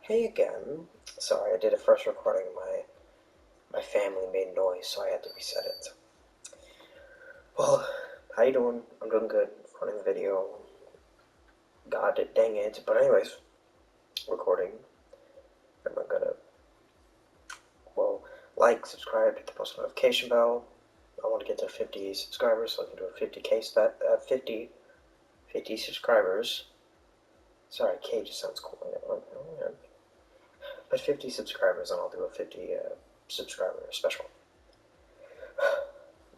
Hey again. Sorry, I did a first recording. My family made noise, so I had to reset it. Well, how you doing? I'm doing good. Recording the video. God dang it. But anyways, recording. I'm gonna like, subscribe, hit the post notification bell. I want to get to 50 subscribers, so I can do a 50k 50 subscribers. Sorry, K just sounds cool. But 50 subscribers, and I'll do a 50 subscriber special.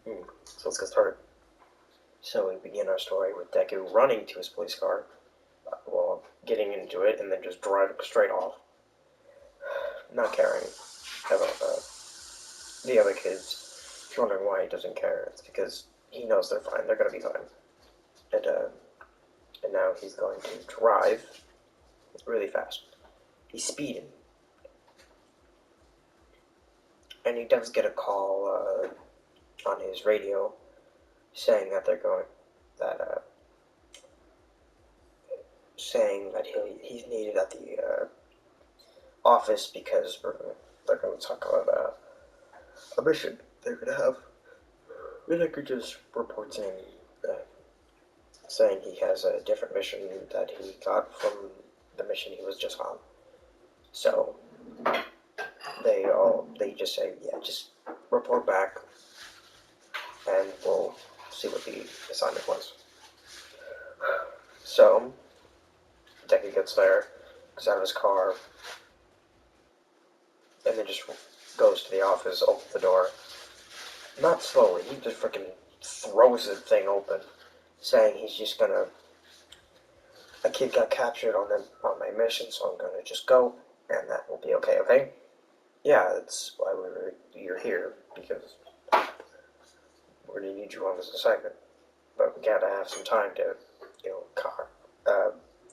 So let's get started. So we begin our story with Deku running to his police car, while getting into it, and then just driving straight off, not caring about the other kids. If you're wondering why he doesn't care, it's because he knows they're fine. They're gonna be fine. And now he's going to drive really fast. He's speeding, and he does get a call on his radio saying that he's needed at the office because they're going to talk about a mission they're going to have. Whitaker just reports in saying he has a different mission that he got from the mission he was just on. So they just say, yeah, just report back, and we'll see what the assignment was. So Deku gets there, gets out of his car, and then just goes to the office, opens the door. Not slowly, he just freaking throws the thing open, saying he's just gonna. A kid got captured on my mission, so I'm gonna just go, and that will be okay. Okay? Yeah, that's why you're here, because we're gonna need you on this assignment. But we gotta have some time to,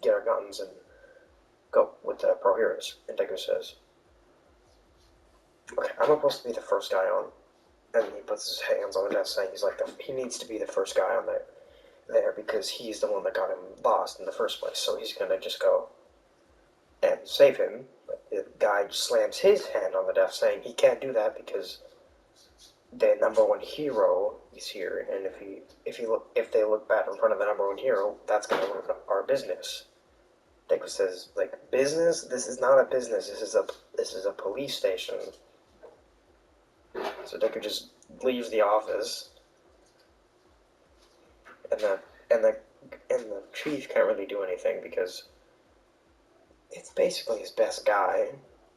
get our guns and go with the pro heroes. And Deku says, "Okay, I'm supposed to be the first guy on." And he puts his hands on the desk, saying he needs to be the first guy on there because he's the one that got him lost in the first place. So he's gonna just go and save him. But the guy slams his hand on the desk, saying he can't do that because the number one hero is here, and if they look bad in front of the number one hero, that's gonna ruin our business. Deku says, business? This is not a business. This is a police station. So Deku just leaves the office, and the chief can't really do anything because it's basically his best guy.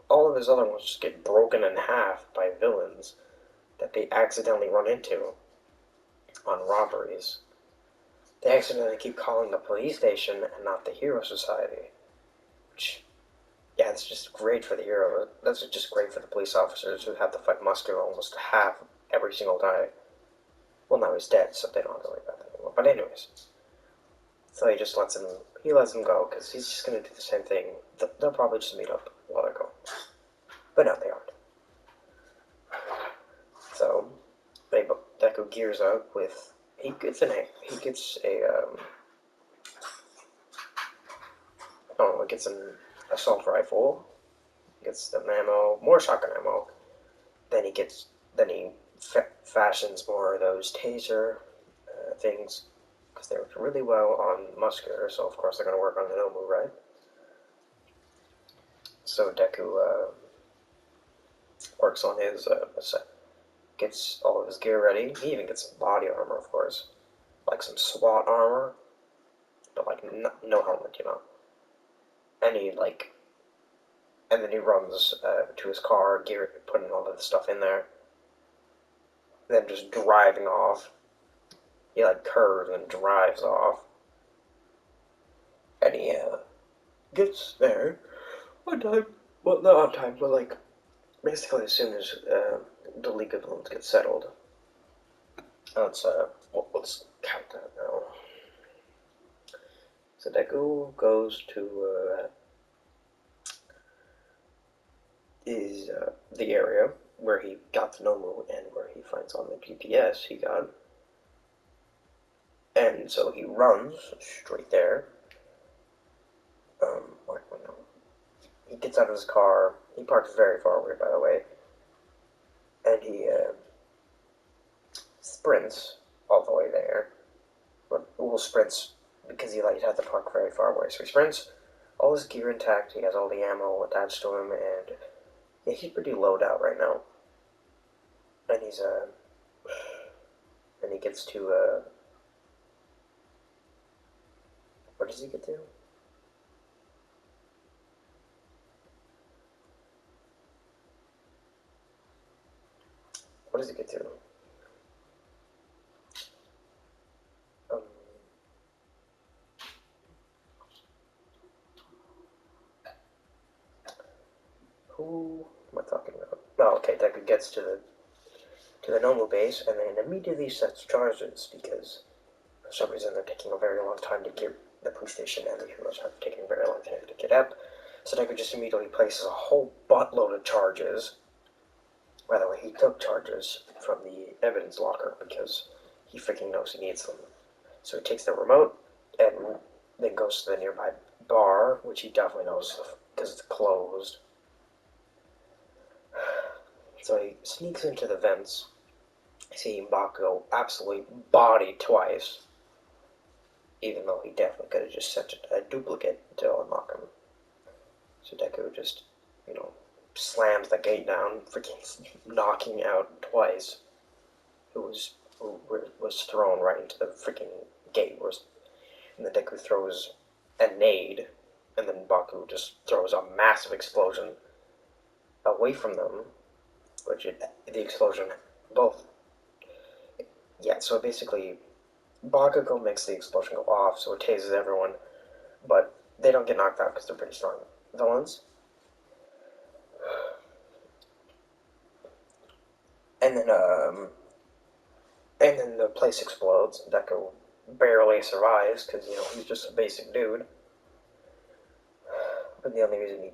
All of his other ones just get broken in half by villains that they accidentally run into on robberies. They accidentally keep calling the police station and not the Hero Society. Which, yeah, it's just great for the hero. That's just great for the police officers who have to fight Muscular almost half every single time. Well, now he's dead, so they don't have to worry about that anymore. But anyways, so he just lets him go because he's just gonna do the same thing. They'll probably just meet up while they're going, but no, they aren't. So Deku gears up with he gets a gets an assault rifle, gets some ammo, more shotgun ammo. Then he fashions more of those taser things because they work really well on Muscular. So of course they're going to work on Nomu, right? So Deku works on his gets all of his gear ready. He even gets some body armor, of course, like some SWAT armor, but no helmet. And and then he runs to his car, putting all of the stuff in there, then just driving off. He curves and drives off, and he gets there on time. Well, not on time, but basically as soon as the League of Villains gets settled. Let's count that now. So Deku goes to the area where he got to Nomu and where he finds on the GPS he got. And so he runs straight there. gets out of his car. He parks very far away, by the way, and he sprints all the way there. But sprints because he had to park very far away. So he sprints, all his gear intact. He has all the ammo attached to him, and yeah, he's pretty lowed out right now. And he gets to where does he get to? What does he get to? Um, who am I talking about? Oh, okay, Deku gets to the normal base, and then immediately sets charges because for some reason they're taking a very long time to get the police station, and the heroes are taking a very long time to get up. So Deku just immediately places a whole buttload of charges. By the way, he took charges from the evidence locker because he freaking knows he needs them. So he takes the remote and then goes to the nearby bar, which he definitely knows because it's closed. So he sneaks into the vents, seeing Bakugo absolutely bodied twice, even though he definitely could have just sent a duplicate to unlock him. So Deku just, slams the gate down, freaking knocking out twice. Who was thrown right into the freaking gate. And then Deku throws a nade, and then Baku just throws a massive explosion away from them, the explosion, both, yeah, so basically, Bakugo makes the explosion go off, so it tases everyone, but they don't get knocked out because they're pretty strong villains. And then, the place explodes. Deku barely survives because, he's just a basic dude. But the only reason he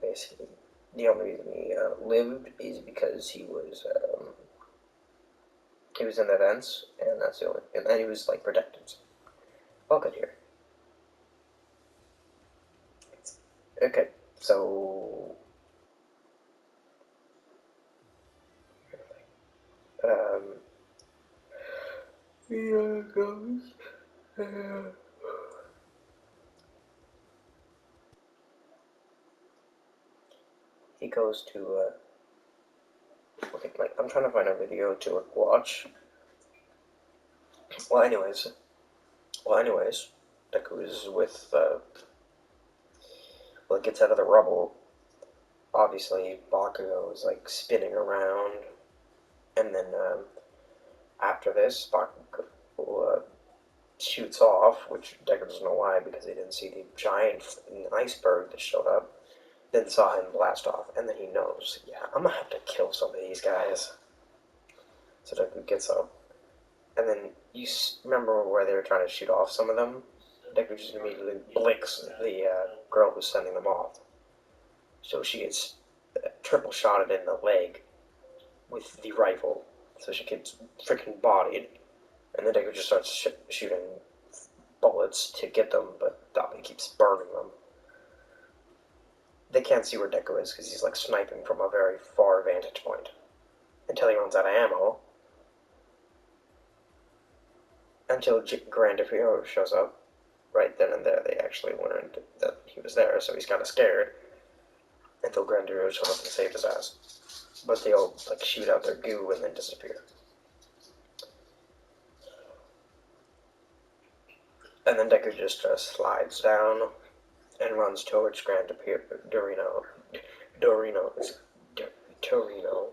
lived is because he was in the vents, and that's the only, and then he was protected. All good here. Okay, so um, here goes. He goes to okay, I'm trying to find a video to watch. Well, anyways, Deku is with gets out of the rubble. Obviously, Bakugo is spinning around, and then after this, Bakugo shoots off, which Deku doesn't know why because he didn't see the giant iceberg that showed up. Then saw him blast off, and then he knows, yeah, I'm gonna have to kill some of these guys. So Deku gets up, and then you remember where they were trying to shoot off some of them? Deku just immediately blinks the girl who's sending them off. So she gets triple shotted in the leg with the rifle. So she gets freaking bodied. And then Deku just starts shooting bullets to get them, but Dobby keeps burning them. They can't see where Deku is because he's sniping from a very far vantage point until he runs out of ammo. Until Grand Hero shows up. Right then and there, they actually learned that he was there, so he's kind of scared. Until Grand Hero shows up and saves his ass. But they all shoot out their goo and then disappear. And then Deku just slides down and runs towards Grand Torino,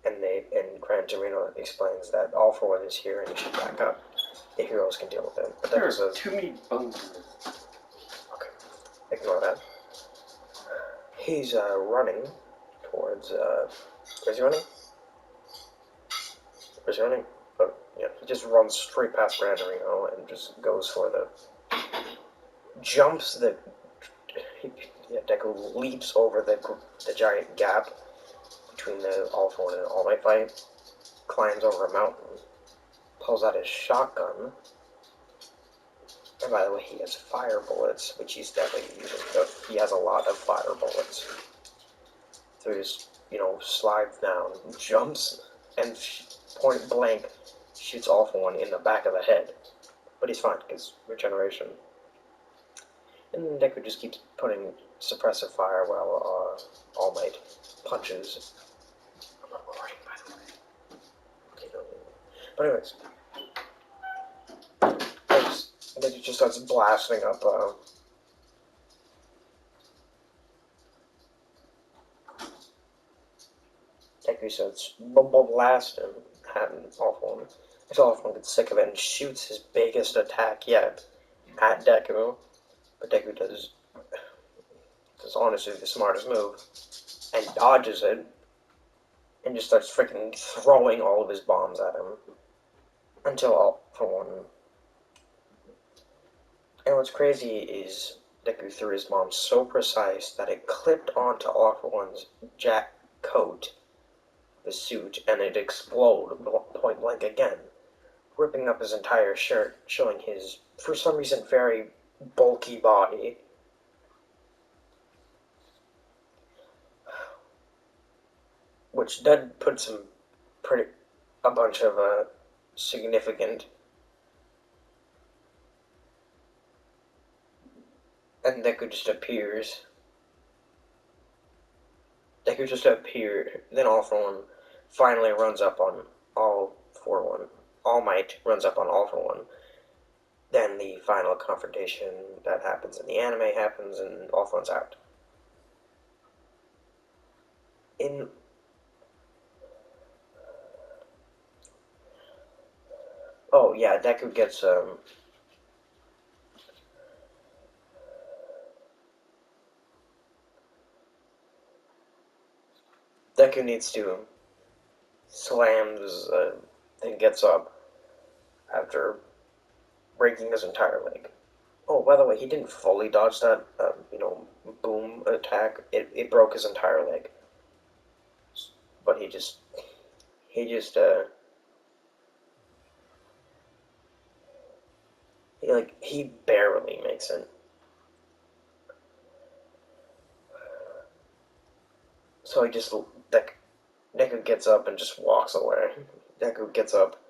and Gran Torino explains that All For One is here and he should back up. The heroes can deal with it. But there are too many bones in this. Okay, ignore that. He's running towards. Where's he running? Where's he running? Oh, yeah, he just runs straight past Gran Torino and just goes for the. Jumps the. Deku leaps over the giant gap between the All For One and All Might fight, climbs over a mountain, pulls out his shotgun, and by the way, he has fire bullets, which he's definitely using. He has a lot of fire bullets. So he just, slides down, jumps, and point blank shoots All for One in the back of the head. But he's fine, because regeneration. And then Deku just keeps putting suppressive fire while All Might punches. I'm recording, by the way. Okay, no. But anyways, and then he just starts blasting up. Deku starts blasting at All for One. Until All for One gets sick of it and shoots his biggest attack yet at Deku. But Deku does honestly the smartest move and dodges it and just starts freaking throwing all of his bombs at him until All for One. And what's crazy is Deku threw his bomb so precise that it clipped onto All for One's jack coat, the suit, and it exploded point blank again, ripping up his entire shirt, showing his, for some reason, very bulky body. Which did put a bunch of significant, and Deku just appears. Deku just appeared. Then All for One finally runs up on All for One. All Might runs up on All for One. Then the final confrontation that happens in the anime happens, and All for One's out. In oh yeah, Deku gets Deku needs to slams and gets up after breaking his entire leg. Oh, by the way, he didn't fully dodge that, boom attack. It broke his entire leg, but he just he barely makes it. So he just Deku gets up and just walks away. Deku gets up,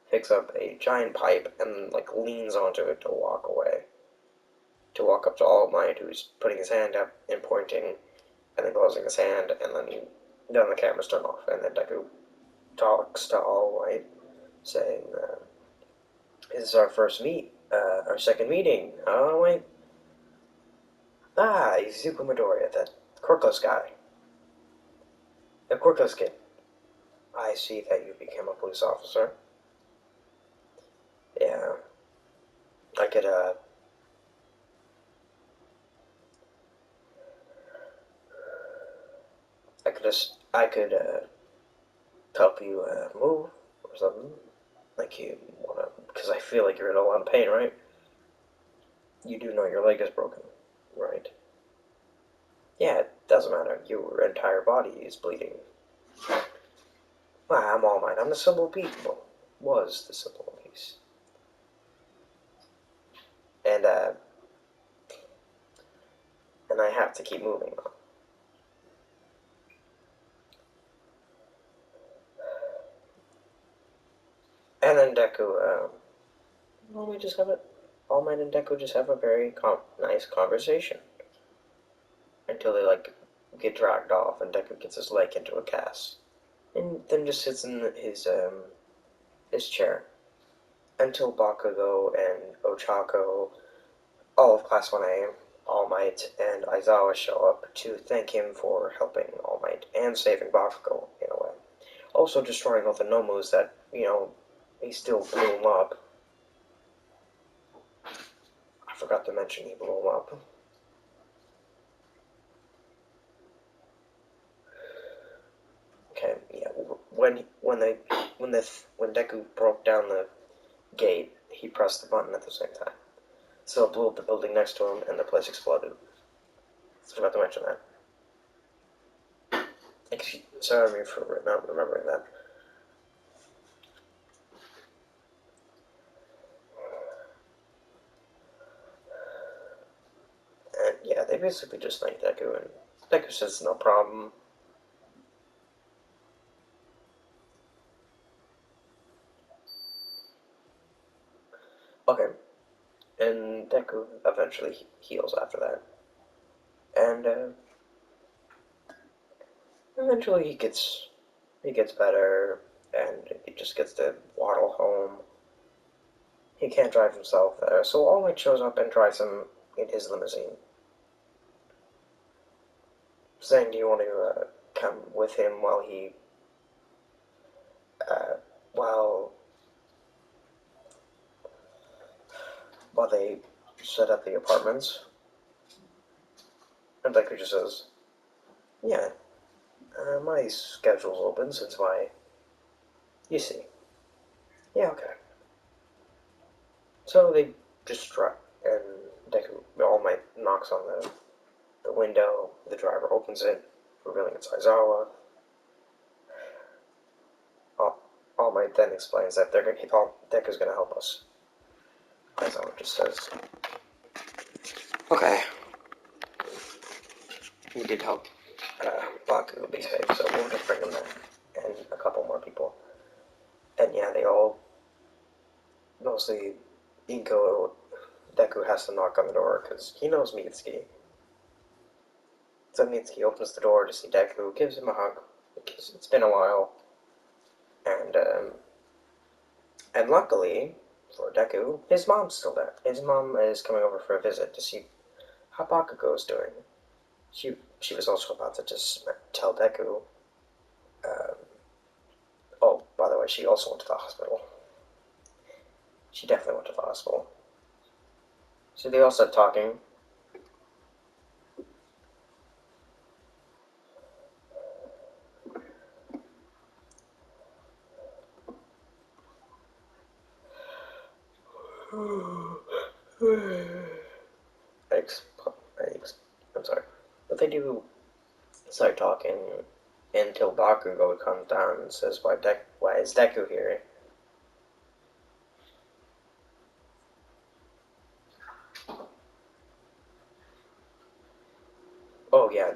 picks up a giant pipe, and leans onto it to walk away. To walk up to All Might, who's putting his hand up and pointing, and then closing his hand, and then the cameras turn off, and then Deku talks to All Might, saying, "This is our our second meeting. Oh wait, Izuku Midoriya, that quirkless guy, the quirkless kid. I see that you became a police officer. Yeah, I could I could help you move or something. Like you wanna, because I feel like you're in a lot of pain, right? You do know your leg is broken, right? Yeah, it doesn't matter. Your entire body is bleeding. I'm All Might. I'm the symbol of peace. Well, was the symbol of peace. And and I have to keep moving on. And then well, we just have it. All Might and Deku just have a very nice conversation until they get dragged off, and Deku gets his leg into a cast, and then just sits in his chair until Bakugo and Ochako, all of Class 1A, All Might, and Aizawa show up to thank him for helping All Might and saving Bakugo in a way. Also destroying all the Nomus that, he still blew him up. I forgot to mention he blew him up. Okay, yeah. When Deku broke down the gate, he pressed the button at the same time, so it blew up the building next to him, and the place exploded. I forgot to mention that. Sorry for not remembering that. And yeah, they basically just thank Deku, and Deku says no problem. and Deku eventually heals after that. And eventually he gets better, and he just gets to waddle home. He can't drive himself there, so All Might shows up and drives him in his limousine, saying, "Do you want to come with him while he uh, while while they set up the apartments?" And Deku just says, "Yeah, my schedule's open since my you see, yeah, okay." So they just drive, and Deku All Might knocks on the window. The driver opens it, revealing it's Aizawa. All Might then explains that Deku's gonna help us. Aizawa just says, "Okay, we did help Baku be safe, so we'll just bring him there, and a couple more people." And yeah, they all, mostly Inko, Deku has to knock on the door because he knows Mitsuki. So Mitsuki opens the door to see Deku, gives him a hug because it's been a while, and luckily for Deku, his mom's still there. His mom is coming over for a visit to see how Bakugo's doing. She was also about to just tell Deku. Um, oh, by the way, she also went to the hospital. She definitely went to the hospital. So they all start talking. Ex, I'm sorry, but they do start talking until Bakugo comes down and says, "Why is Deku here?" Oh yeah,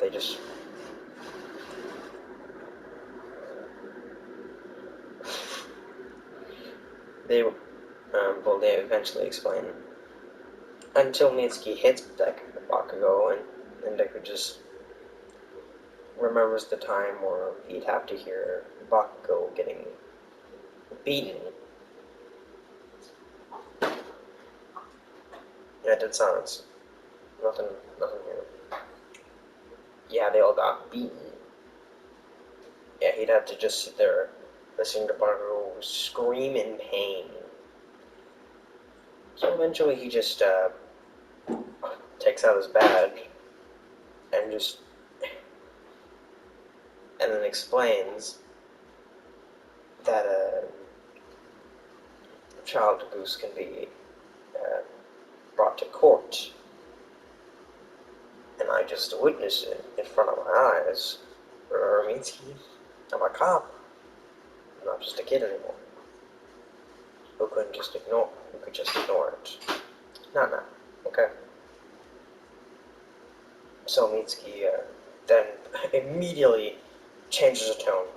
they eventually explain until Mitsuki hits Bakugo, and Deku just remembers the time where he'd have to hear Bakugo getting beaten. Yeah, dead silence. Nothing, nothing here. Yeah, they all got beaten. Yeah, he'd have to just sit there listening to Bakugo scream in pain. So eventually he just takes out his badge and just and then explains that a child abuse can be uh, brought to court, and I just witnessed it in front of my eyes. Mitsuki, I'm a cop. I'm not just a kid anymore. Who could just ignore it. Not now, okay? So Mitsuki then immediately changes the tone.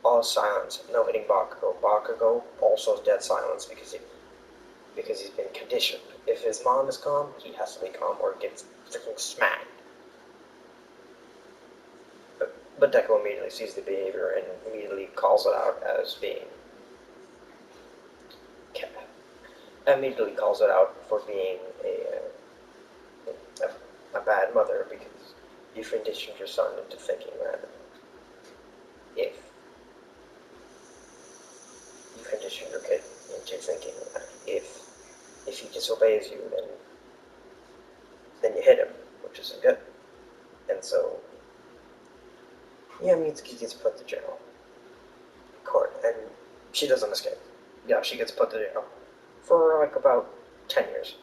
All silence, no hitting Bakugo. Bakugo also dead silence because he's been conditioned. If his mom is calm, he has to be calm or gets freaking smacked. But Deku immediately sees the behavior and immediately calls it out as being immediately calls it out for being a bad mother because you conditioned your son into thinking that if you condition your kid into thinking that if he disobeys you, then you hit him, which isn't good. And so, yeah, Mitsuki gets put to jail, court, and she doesn't escape. Yeah, she gets put to jail for like about 10 years.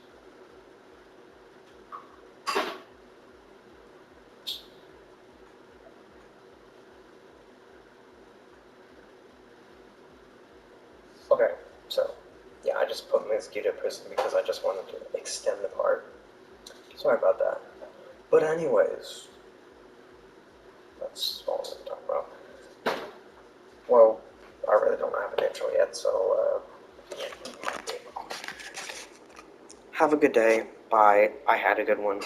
Okay, so yeah, I just put Mitsuki to prison because I just wanted to extend the part. Sorry about that. But anyways, that's all I'm going to talk about. Well, I really don't have an intro yet, so Have a good day. Bye. I had a good one.